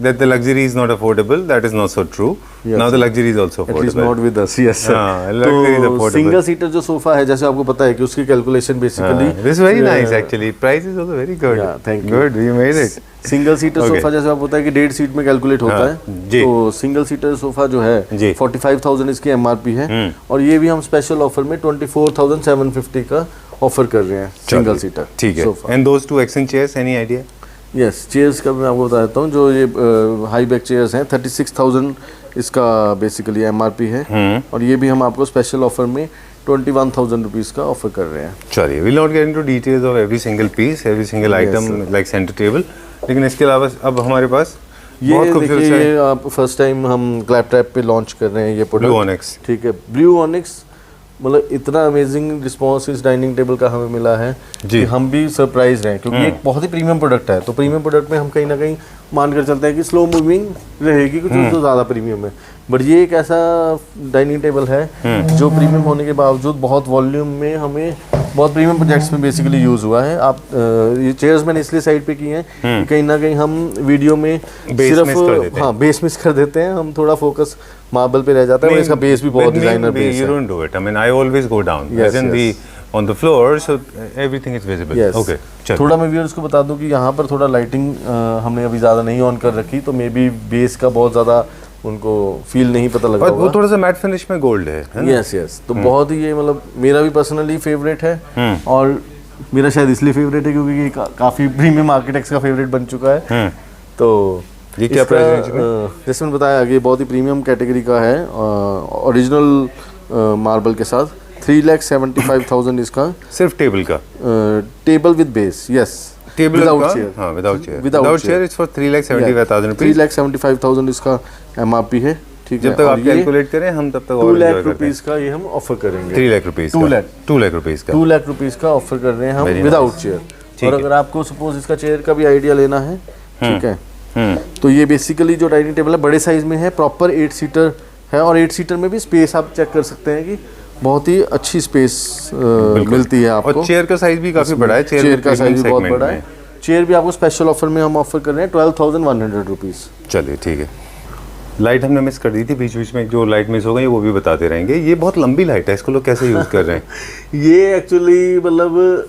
that the luxury is not affordable. That is not so true. Yes. Now the luxury is also At least affordable. not with us, yes sir. luxury is तो affordable. Single seater जो sofa है, जैसे आपको पता है कि उसकी calculation basically This is very nice actually. Price is also very good. Yeah, thank you. Good, you made it. Single seater Okay. Sofa जैसे आपको पता है कि 1.5 सीट में कैलकुलेट होता हाँ, है, जी। तो सिंगल सीटर सोफा जो है जी। 45,000 इसकी एमआरपी है, और ये भी हम स्पेशल ऑफर में 24,750 का ऑफर कर रहे हैं सिंगल सीटर ठीक है. Sofa. And those two accent chairs, any idea? Yes, chairs का मैं आपको बता देता हूँ, जो ये हाई बैक चेयर्स हैं 36,000 इसका बेसिकली एमआरपी है, और ये भी हम आपको स्पेशल ऑफर में 21,000 रुपीज़ का ऑफर कर रहे हैं। चलिए, we'll not get into details of every single piece, every single item like center table. लेकिन इसके अलावा अब हमारे पास ये बहुत खूबसूरत देखिए, सा ये आप फर्स्ट टाइम हम क्लैप ट्रैप पे लॉन्च कर रहे हैं ये प्रोडक्ट। Blue Onyx. ठीक है, ब्लू ऑनिक्स, मतलब इतना अमेजिंग रिस्पांस इस डाइनिंग टेबल का हमें मिला है जी। कि हम भी सरप्राइज हैं, क्योंकि एक बहुत ही प्रीमियम प्रोडक्ट है। तो प्रीमियम प्रोडक्ट में हम कहीं ना कहीं मान कर चलते हैं कि स्लो मूविंग रहेगी, कुछ तो ज़्यादा प्रीमियम है, बट ये एक ऐसा डाइनिंग टेबल है जो प्रीमियम होने के बावजूद बहुत वॉल्यूम में हमें बहुत प्रीमियम प्रोजेक्ट्स में बेसिकली यूज़ हुआ है। आप ये चेयर्स मैंने इसलिए साइड पे की हैं कि कहीं ना कहीं हम वीडियो में Base miss कर देते हैं। बेस मिस कर देते हैं, हम थोड़ा फोकस मार्बल पे रह जाता है, और इसका बेस भी बहुत डिजाइनर बेस You है। don't do it. I mean, I always go down. Yes, As in yes. on the floor, so everything is visible. Yes. Okay. चलो. थोड़ा मैं व्यूअर्स को बता दूं कि यहाँ पर थोड़ा लाइटिंग हमने अभी ज़्यादा नहीं ऑन कर रखी, तो मे बी बेस का बहुत ज़्यादा उनको फील नहीं पता लगा और वो होगा। थोड़ा सा मैट फिनिश में गोल्ड है ना? यस यस, तो बहुत ही ये मतलब मेरा भी पर्सनली फेवरेट है, और मेरा शायद इसलिए फेवरेट है क्योंकि ये काफ़ी प्रीमियम आर्किटेक्ट्स का फेवरेट बन चुका है। तो ये क्या इसका, प्राइस रेंज जैसे मैंने बताया, ये बहुत ही प्रीमियम कैटेगरी का है, ओरिजिनल मार्बल के साथ 3,75,000 इसका सिर्फ टेबल का table with base. Yes, table without का चेयर, हाँ without chair Without chair it's for 3,75,000 rupees 3,75,000 इसका एमआरपी है। ठीक है, जब तक आप कैलकुलेट करें हम तब तक 2 और लाख एंजॉय करते हैं रुपीस का ये हम ऑफर करेंगे। 3 लाख रुपीज 2 लाख 2 लाख रुपीज का 2 लाख रुपीस का ऑफर कर रहे हैं हम Very विदाउट nice. चेयर। ठीक और है। अगर आपको सपोज इसका चेयर का भी आइडिया लेना है, ठीक है, तो ये बेसिकली जो डाइनिंग टेबल है बड़े साइज में है, प्रॉपर 8 सीटर है, और 8 सीटर में भी स्पेस आप चेक कर सकते हैं कि बहुत ही अच्छी स्पेस मिलती है आपको। और चेयर का साइज भी काफी बड़ा है, चेयर का साइज भी बहुत बड़ा है। चेयर भी आपको स्पेशल ऑफर में हम ऑफर कर रहे हैं 12,100 रुपीज़। चलिए ठीक है। लाइट हमने मिस कर दी थी बीच बीच में, जो लाइट मिस हो गई वो भी बताते रहेंगे। ये बहुत लंबी लाइट है, इसको लोग कैसे यूज कर रहे हैं? ये एक्चुअली मतलब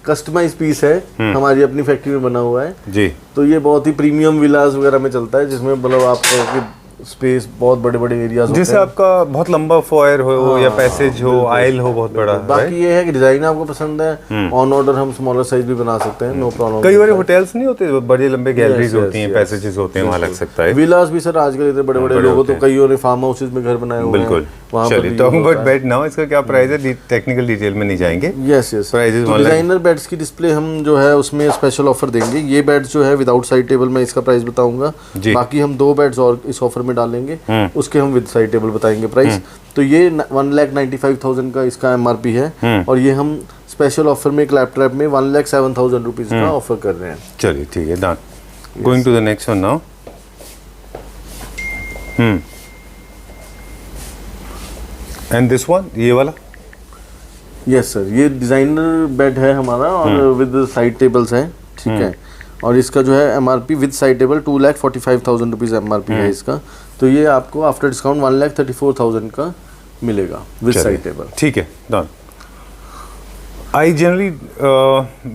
कस्टमाइज पीस है, हमारी अपनी फैक्ट्री में बना हुआ है जी। तो ये बहुत ही प्रीमियम विलास वगैरह में चलता है, जिसमें मतलब आपको स्पेस बहुत बड़े बड़े एरियाज होते जैसे हैं। आपका बहुत लंबा फॉयर हो या पैसेज हो, आयल हो बहुत बड़ा, बाकी ये है कि डिजाइन आपको पसंद है, ऑन ऑर्डर हम स्मॉलर साइज भी बना सकते हैं, नो प्रॉब्लम। कई बार होटल्स नहीं होते, बड़े लंबे गैलरीज yes, होती हैं, yes. पैसेजेस होते हैं, वहाँ लग सकता है। विलास भी सर आजकल इतने बड़े बड़े बड़े लोगों होते तो कईयों ने फार्म हाउसेज में घर बनाए हुए हैं, बिल्कुल। वहाँ पर चलिए भी टॉकिंग ये अबाउट होता है। बेड नाउ, इसका क्या प्राइस है? टेक्निकल डिटेल में नहीं जाएंगे। यस यस, Prices तो online- डिजाइनर बेड्स की डिस्प्ले हम जो है उसमें स्पेशल ऑफर देंगे। ये बेड जो है विदाउट साइड टेबल में इसका प्राइस बताऊंगा, जी। बाकी हम 2 बेड्स और इस ऑफर में डालेंगे, उसके हम विद साइड टेबल बताएंगे प्राइस। तो ये 1,95,000 का इसका एमआरपी है, और ये हम स्पेशल ऑफर में क्लैप ट्रैप में 1,07,000 रुपीज का ऑफर कर रहे हैं। चलिए ठीक है, done. Going to the next one now. And this one, ये वाला यस सर, ये डिजाइनर बेड है हमारा, और विद साइड टेबल्स है, ठीक है, और इसका जो है MRP with side table 2,45,000 rupees MRP है इसका। तो ये आपको आफ्टर डिस्काउंट 1,34,000 का मिलेगा विद चलिए, साइड टेबल। ठीक है, done. I generally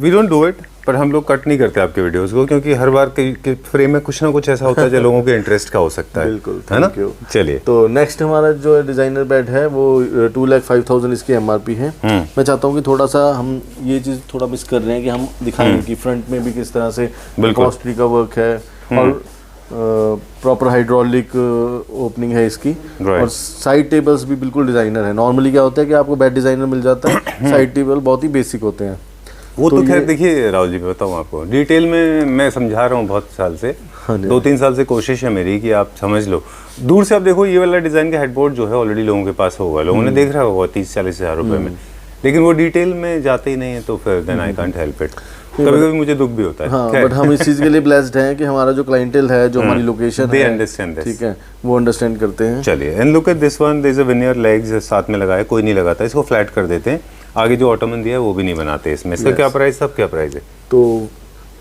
we don't do it, पर हम लोग कट नहीं करते आपके वीडियोस को, क्योंकि हर बार के फ्रेम में कुछ ना कुछ ऐसा होता है जो लोगों के इंटरेस्ट का हो सकता है। बिल्कुल, है ना? thank you। चलिए, तो नेक्स्ट हमारा जो डिजाइनर बेड है वो 2,05,000 इसकी एमआरपी है। मैं चाहता हूँ कि थोड़ा सा हम ये चीज़ थोड़ा मिस कर रहे हैं कि हम दिखाएं कि फ्रंट में भी किस तरह से कॉस्टली का वर्क है, और प्रॉपर हाइड्रोलिक ओपनिंग है इसकी, और साइड टेबल्स भी बिल्कुल डिजाइनर है। नॉर्मली क्या होता है कि आपको बेड डिजाइनर मिल जाता है, साइड टेबल बहुत ही बेसिक होते हैं। वो तो खैर देखिए राहुल जी, मैं बताऊँ आपको डिटेल में, मैं समझा रहा हूँ बहुत साल से, 2-3 साल से कोशिश है मेरी कि आप समझ लो। दूर से आप देखो, ये वाला डिज़ाइन का हेडबोर्ड जो है ऑलरेडी लोगों के पास होगा, लोगों ने देख रहा होगा 30-40 हज़ार रुपये में, लेकिन वो डिटेल में जाते ही नहीं है, तो फिर then I can't help it. कभी कभी मुझे दुख भी होता है। हाँ, बट हम इस चीज़ के लिए ब्लेस्ड हैं कि हमारा जो क्लाइंटेल है, जो हमारी लोकेशन They है, understand this. ठीक है, वो अंडरस्टैंड करते हैं। चलिए, and look at this one, there is a veneer legs साथ में लगाए, कोई नहीं लगाता, इसको फ्लैट कर देते हैं। आगे जो ऑटोमन दिया है वो भी नहीं बनाते इसमें। इसका क्या प्राइस, सब क्या प्राइस है? तो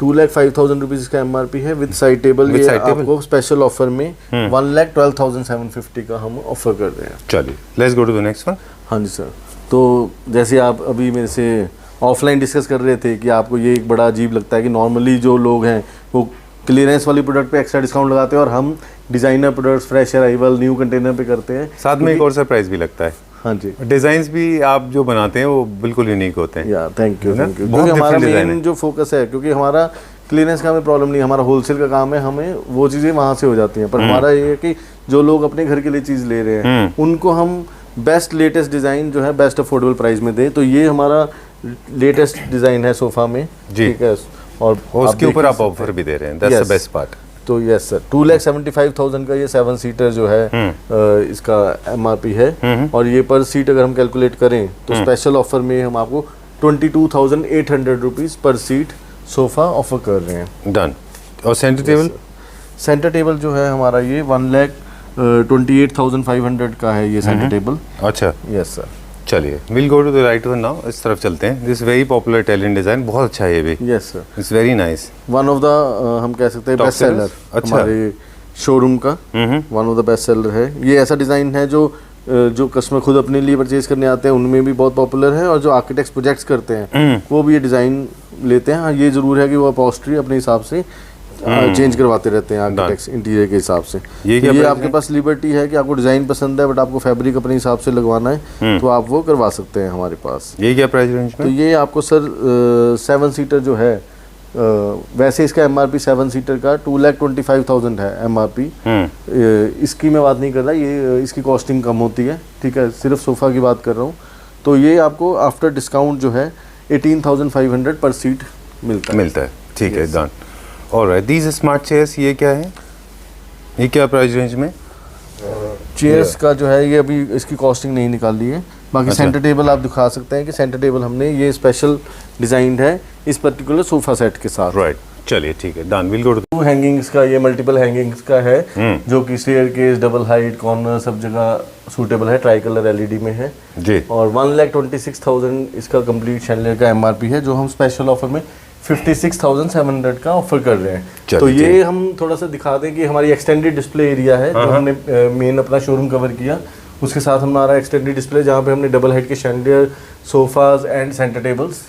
2,05,000 रुपीज इसका MRP है विद साइड टेबल। With ये side table? आपको स्पेशल ऑफर में 1,12,750 का हम ऑफर कर रहे हैं। चलिए let's go to the next one. हाँ जी सर। तो जैसे आप अभी मेरे से ऑफलाइन डिस्कस कर रहे थे कि आपको ये एक बड़ा अजीब लगता है कि नॉर्मली जो लोग हैं वो क्लियरेंस वाली प्रोडक्ट पे एक्स्ट्रा डिस्काउंट लगाते हैं और हम designer products, fresh arrival, new container पे करते हैं। साथ में एक और सरप्राइज भी लगता है। हाँ जी, डिजाइन्स भी आप जो बनाते हैं वो बिल्कुल यूनिक होते हैं। या थैंक यू बहुत क्योंकि हमारा different design मेन है। जो फोकस है, क्योंकि हमारा क्लियरेंस का हमें प्रॉब्लम नहीं, हमारा होलसेल का काम है, हमें वो चीज़ें वहाँ से हो जाती हैं। पर हमारा ये है कि जो लोग अपने घर के लिए चीज़ ले रहे हैं उनको हम बेस्ट लेटेस्ट डिज़ाइन जो है बेस्ट अफोर्डेबल प्राइस में दें। तो ये हमारा लेटेस्ट डिज़ाइन है सोफ़ा में, जी। ठीक है। और उसके ऊपर आप ऑफर भी दे रहे हैं, that's the Yes. Best part. तो यस सर, 2,75,000 का ये 7 सीटर जो है इसका MRP है। और ये पर सीट अगर हम कैलकुलेट करें तो स्पेशल ऑफर में हम आपको 22,800 रुपीज़ पर सीट सोफ़ा ऑफर कर रहे हैं। डन। और सेंटर टेबल? सेंटर टेबल जो है हमारा ये 1,28,500 का है ये सेंटर टेबल। अच्छा, यस सर। चलिए will go to the right one now. इस तरफ चलते हैं। This very popular Italian design, बहुत अच्छा है ये भी। Yes sir, it's very nice. One of the हम कह सकते हैं Top बेस्ट सेलर sellers? अच्छा। हमारे शोरूम का one of the best seller है। ये ऐसा डिज़ाइन है जो कस्टमर खुद अपने लिए परचेज करने आते हैं उनमें भी बहुत पॉपुलर है, और जो आर्किटेक्ट्स प्रोजेक्ट्स करते हैं वो भी ये डिज़ाइन लेते हैं। हाँ, ये ज़रूर है कि वो अपॉस्ट्री अपने हिसाब से चेंज करवाते रहते हैं आर्किटेक्ट्स इंटीरियर के हिसाब से। ये तो क्या ये प्राइस आपके है? पास लिबर्टी है कि आपको डिज़ाइन पसंद है बट आपको फैब्रिक अपने हिसाब से लगवाना है तो आप वो करवा सकते हैं हमारे पास। ये क्या प्राइस रेंज तो में? ये आपको सर 7 सीटर जो है वैसे इसका MRP 7 सीटर का 2,25,000 है MRP। इसकी मैं बात नहीं कर रहा, ये इसकी कॉस्टिंग कम होती है, ठीक है, सिर्फ सोफ़ा की बात कर रहा हूँ। तो ये आपको आफ्टर डिस्काउंट जो है 18,500 पर सीट मिलता है। ठीक है, done. Alright, these smart chairs, ये क्या है? ये क्या प्राइस रेंज में? चेयर्स का जो है ये अभी इसकी कॉस्टिंग नहीं निकाली है। बाकी अच्छा। सेंटर टेबल आप दिखा सकते हैं कि सेंटर टेबल हमने ये स्पेशल डिज़ाइंड है इस पर्टिकुलर सोफ़ा सेट के साथ। राइट, चलिए ठीक है, done. Will go to to hangings का, ये मल्टीपल हैंगिंग्स का है जो कि स्टेयरकेस, डबल हाइट, कॉर्नर सब जगह सूटेबल है, ट्राई कलर LED में है जी। और 1,26,000 इसका कंप्लीट शैंडलियर का MRP है, जो हम स्पेशल ऑफर में 56,700 का ऑफर कर रहे हैं। चलिए, तो ये हम थोड़ा सा दिखा दें कि हमारी एक्सटेंडेड डिस्प्ले एरिया है जो हमने मेन अपना शोरूम कवर किया, उसके साथ हमारा एक्सटेंडेड डिस्प्ले जहाँ पे हमने डबल हाइट के chandelier, sofas and centre tables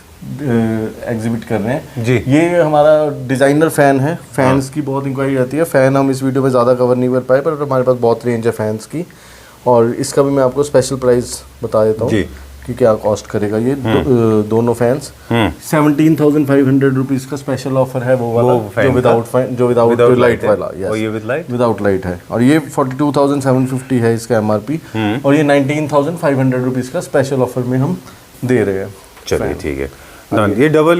exhibit कर रहे हैं जी। ये हमारा डिज़ाइनर फ़ैन है। फैंस की बहुत इंक्वायरी आती है। फ़ैन हम इस वीडियो में ज़्यादा कवर नहीं कर पाए पर हमारे पास बहुत रेंज है फैंस की, और इसका भी मैं आपको स्पेशल प्राइस बता देता हूँ जी। कि क्या कॉस्ट करेगा ये दोनों फैंस। 17,500 रुपीज़ का स्पेशल ऑफर है वो वाला fan जो विदाउट लाइट वाला। है। और ये विद लाइट? विदाउट लाइट है, और ये 42,750 है इसका MRP, और ये 19,500 रुपीज़ का स्पेशल ऑफर में हम दे रहे हैं। चलिए ठीक है, डन। ये डबल,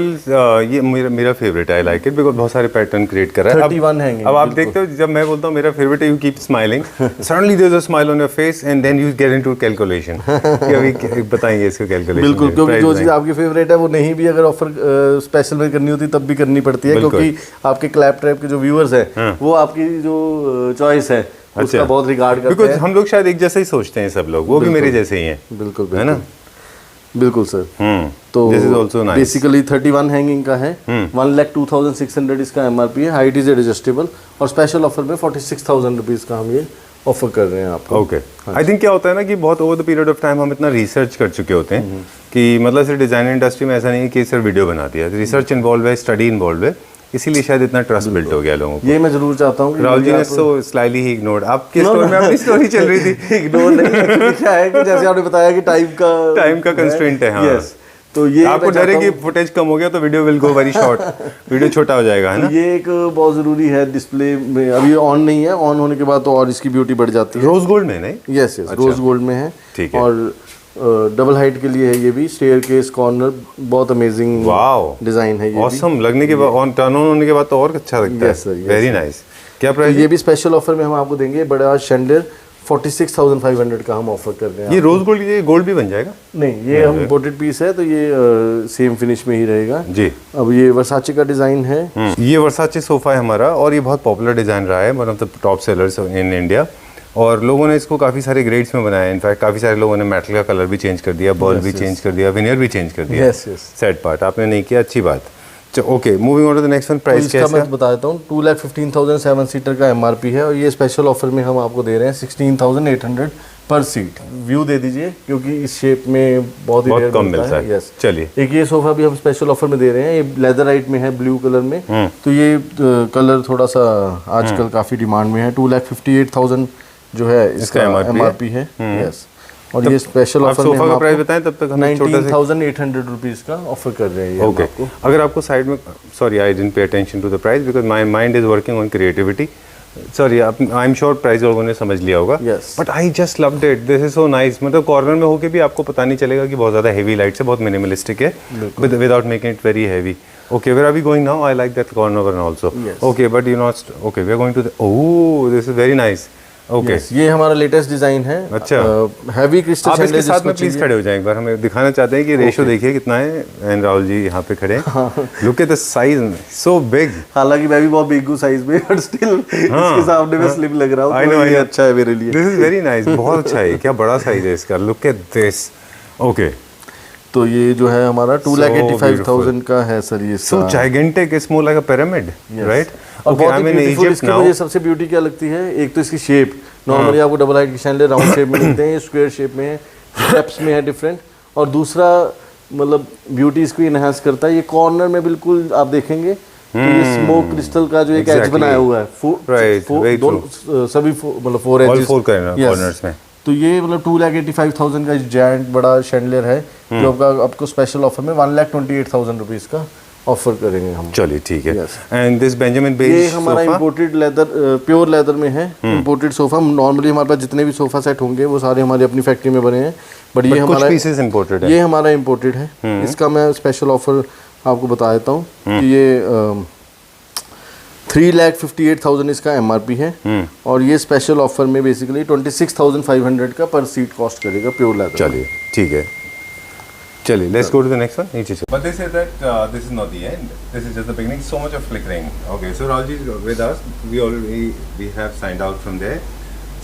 ये मेरा फेवरेट है, आई लाइक इट बिकॉज बहुत सारे पैटर्न क्रिएट कर रहा है। 31 हैंगिंग। अब आप देखते हो जब मैं बोलता हूँ मेरा फेवरेट है, you keep smiling, suddenly there is a smile on your face and then you get into calculation. अभी बताएंगे इसको कैलकुलेशन। बिल्कुल, क्योंकि जो चीज़ आपकी फेवरेट है वो नहीं भी अगर ऑफर स्पेशल में करनी होती तब भी करनी पड़ती है, क्योंकि आपके क्लैप ट्रैप के जो व्यूअर्स हैं वो आपकी जो चॉइस है उसका बहुत रिगार्ड करते बिकॉज हैं। हम लोग शायद एक जैसे ही सोचते हैं, सब लोग, वो भी मेरे जैसे ही हैं, बिल्कुल है ना? बिल्कुल सर। तो This is also nice. Basically 31 hanging का है, 1,02,600 इसका MRP है, हाइट इज एडजस्टेबल, और स्पेशल ऑफर में 46,000 रुपीज़ का हम ये ऑफर कर रहे हैं आपको। ओके, आई थिंक क्या होता है ना कि बहुत over the period of time हम इतना रिसर्च कर चुके होते हैं कि मतलब सिर्फ डिज़ाइन इंडस्ट्री में ऐसा नहीं है कि सिर्फ वीडियो बना दिया, रिसर्च इन्वॉल्व है, स्टडी इन्वॉल्व है, इसीलिए शायद इतना ट्रस्ट बिल्ड हो गया लोगों को। ये मैं जरूर चाहता हूँ कि राहुल जी ने सो स्लाइटली ही इग्नोर्ड आपकी स्टोरी में, अपनी स्टोरी चल रही थी। इग्नोर नहीं, actually क्या है कि जैसे आपने बताया कि टाइम का कंस्ट्रेंट है। हाँ, यस। तो ये आपको मैं डर है चाहता कि हूँ- फुटेज कम हो गया तो video will go very short, video छोटा हो जाएगा, है ना? ये एक बहुत ज़रूरी है डिस्प्ले में, अभी ऑन नहीं है, ऑन होने के बाद तो और इसकी ब्यूटी बढ़ जाती है। रोज गोल्ड में नहीं? यस यस, रोज गोल्ड में है। ठीक है। और डबल हाइट के लिए है ये भी, स्टेयर केस, कॉर्नर, बहुत अमेजिंग वाओ, डिज़ाइन है ये भी। ऑसम। लगने के बाद ऑन टर्न ऑन होने के बाद तो और अच्छा लगता Yes, sir, है। yes, very sir. नाइस। क्या तो प्राइस? ये भी स्पेशल ऑफर में हम आपको देंगे, बड़ा शैंडलियर 46,500 का हम ऑफर कर रहे हैं। ये रोज गोल्ड, ये गोल्ड भी बन जाएगा? नहीं, ये हम इम्पोर्टेड पीस है तो ये सेम फिनिश में ही रहेगा जी। अब ये वर्साचे का डिज़ाइन है। ये वर्साचे सोफा है हमारा, और ये बहुत पॉपुलर डिज़ाइन रहा है, one of the top sellers in India, और लोगों ने इसको काफ़ी सारे ग्रेड्स में बनाया है। इनफैक्ट काफ़ी सारे लोगों ने मेटल का कलर भी चेंज कर दिया, बॉल भी चेंज कर दिया, विनियर भी चेंज कर दिया। Yes yes. सेट पार्ट आपने नहीं किया, अच्छी बात। Okay, moving on to the next one, तो प्राइस इसका क्या है मैं इसका? बता देता हूँ 2,15,000 7 सीटर का MRP है और ये स्पेशल ऑफर में हम आपको दे रहे हैं 16,800 पर सीट। व्यू दे दीजिए क्योंकि इस शेप में बहुत ही बहुत rare कम मिलता मिलता है। यस, चलिए। एक ये सोफा भी हम स्पेशल ऑफर में दे रहे हैं, ये लेदराइट में है, ब्लू कलर में। तो ये कलर थोड़ा सा आजकल काफ़ी डिमांड में है। 2,58,000 जो है इसका MRP है। यस, और ये स्पेशल आप ऑफर में सोफा हम का प्राइस आपको बताएं, तब तक हम छोटा सा 19,800 रुपीज़ का ऑफर कर रहे हैं ये हम ओके। आपको। अगर आपको साइड में, sorry I didn't pay attention to the price because my mind is working on creativity. Sorry, I am sure price लोगों ने समझ लिया होगा, Yes. But I just loved it, this is so nice. मतलब corner में होके भी आपको पता नहीं चलेगा कि बहुत ज़्यादा हेवी लाइट्स है, बहुत मिनिमलिस्टिक है without making it very heavy. Okay, where are we going now? I like that corner one also. Yes. Okay, but you not. Okay, we are going to the. Oh, this is very nice. Okay. Yes, ये हमारा latest design है। अच्छा। Heavy crystal आप इसके sandal साथ में please खड़े हो जाएं एक बार, हमें दिखाना चाहते हैं कि रेशो देखिए कितना है। एंड राहुल जी यहाँ पे खड़े हैं। Look at the size, so big. हालांकि मैं भी बहुत बिग हूँ साइज में, बट स्टिल इसके सामने मैं स्लिम लग रहा हूँ। I know, I know. अच्छा है मेरे लिए। दिस इज वेरी नाइस, बहुत अच्छा है। क्या बड़ा साइज है इसका, लुक एट दिस। ओके, तो ये जो है हमारा 2,85,000 का है सर ये सो gigantic, it's more like a pyramid, right? और Okay, बहुत I'm he in beautiful. Egypt इसकी now. मुझे सबसे ब्यूटी क्या लगती है, एक तो इसकी शेप, नॉर्मली आपको डबल हाइट की शैंडलियर राउंड शेप में मिलते हैं, ये स्क्वायर शेप में है, स्टेप्स में है डिफरेंट। और दूसरा मतलब ब्यूटी इसको इनहांस करता है, ये कॉर्नर में बिल्कुल आप देखेंगे तो ये स्मोक क्रिस्टल का जो एक एज Exactly. बनाया हुआ है, Right, very दोनों सभी मतलब 4 All एजेस, 4 corners में। तो ये मतलब 2,85,000 का जायंट बड़ा शैंडलियर है जो आपको स्पेशल ऑफर में 1,28,000 रुपीज़ का ऑफर करेंगे हम। चलिए ठीक है। Yes. And this Benjamin beige ये हमारा इंपोर्टेड लेदर, प्योर लेदर में है इंपोर्टेड सोफा। नॉर्मली हमारे पास जितने भी सोफा सेट होंगे वो सारे हमारी अपनी फैक्ट्री में बने हैं, बट ये कुछ हमारा पीसेस इंपोर्टेड है। ये हमारा इंपोर्टेड है। इसका मैं स्पेशल ऑफर आपको बता देता हूँ कि ये 3,58,000 इसका MRP है और ये स्पेशल ऑफर में बेसिकली 26,500 का पर सीट कॉस्ट करेगा प्योर लेदर। चलिए ठीक है, चलिए let's go to the next one. नीचे से, but this is that this is not the end, this is just the beginning, so much of flickering. Okay, so Rahul ji with us, we have signed out from there.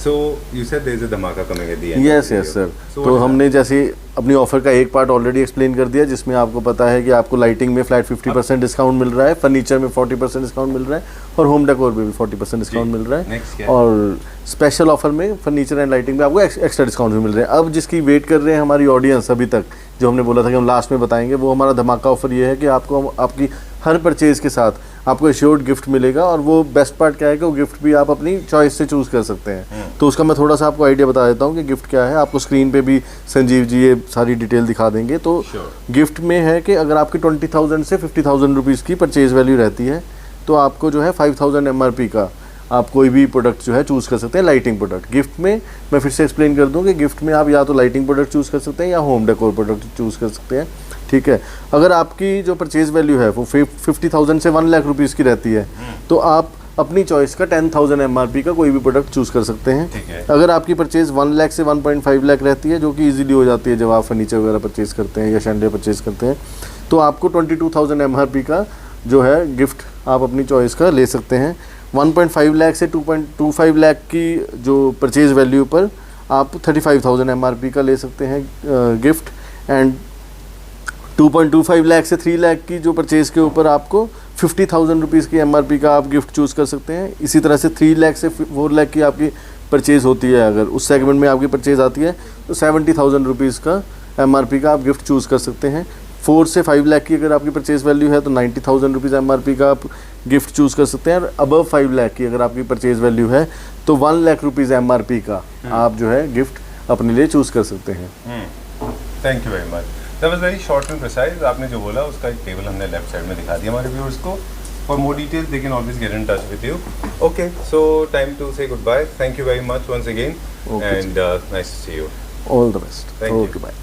So you said there is a धमाका coming at the end. Yes sir. तो हमने जैसे अपनी offer का एक part already explain कर दिया, जिसमें आपको पता है कि आपको लाइटिंग में फ्लैट 50% डिस्काउंट मिल रहा है, फर्नीचर में 40% डिस्काउंट मिल रहा है और होम डेकोर में भी 40% डिस्काउंट मिल रहा Next है। क्या है? और स्पेशल ऑफर में फर्नीचर एंड लाइटिंग में आपको एक्स्ट्रा डिस्काउंट भी मिल रहे हैं। अब जिसकी वेट कर रहे हैं हमारी ऑडियंस अभी तक, जो हमने बोला था कि हम लास्ट में बताएंगे, वो हमारा धमाका ऑफर ये है कि आपको आपकी हर परचेज के साथ आपको एश्योर्ड गिफ्ट मिलेगा। और वो बेस्ट पार्ट क्या है कि वो गिफ्ट भी आप अपनी चॉइस से चूज़ कर सकते हैं। तो उसका मैं थोड़ा सा आपको आइडिया बता देता हूँ कि गिफ्ट क्या है। आपको स्क्रीन पे भी संजीव जी ये सारी डिटेल दिखा देंगे। तो गिफ्ट में है कि अगर आपकी 20,000 से 50,000 रुपीज़ की परचेज वैल्यू रहती है तो आपको जो है 5,000 MRP का आप कोई भी प्रोडक्ट जो है चूज़ कर सकते हैं, लाइटिंग प्रोडक्ट। गिफ्ट में मैं फिर से एक्सप्लेन कर दूं कि गिफ्ट में आप या तो लाइटिंग प्रोडक्ट चूज़ कर सकते हैं या होम डेकोर प्रोडक्ट चूज़ कर सकते हैं। ठीक है, अगर आपकी जो परचेज वैल्यू है वो 50,000 से 1 लाख रुपीज़ की रहती है तो आप अपनी चॉइस का 10,000 MRP का कोई भी प्रोडक्ट चूज़ कर सकते हैं। अगर आपकी परचेज 1 लाख से 1.5 लाख रहती है, जो कि इजीली हो जाती है जब आप फर्नीचर वगैरह परचेज करते हैं या शैंडलियर परचेज करते हैं, तो आपको 22,000 MRP का जो है गिफ्ट आप अपनी चॉइस का ले सकते हैं। 1.5 लाख से 2.25 लाख की जो परचेज वैल्यू पर आप 35,000 MRP का ले सकते हैं गिफ्ट। एंड 2.25 लाख से 3 लाख की जो परचेज के ऊपर आपको 50,000 रुपीज़ की MRP का आप गिफ्ट चूज़ कर सकते हैं। इसी तरह से 3 लाख से 4 लाख की आपकी परचेज होती है, अगर उस सेगमेंट में आपकी परचेज आती है तो 70,000 रुपीज़ का MRP का आप गिफ्ट चूज़ कर सकते हैं। 4 से 5 लाख की अगर आपकी परचेज वैल्यू है तो 90,000 रुपीज़ MRP का आप गिफ्ट चूज़ कर सकते हैं। और अबव 5 लाख की अगर आपकी परचेज वैल्यू है तो 1 लाख रुपीज़ MRP का आप जो है गिफ्ट अपने लिए चूज़ कर सकते हैं। Thank you very much, that was very short and precise. आपने जो बोला उसका एक टेबल हमने लेफ्ट साइड में दिखा दिया हमारे व्यूअर्स को। For more details they can always get in touch with you. Okay, so time to say goodbye. Thank you very much once again and nice to see you. All the best. Thank you. Okay bye.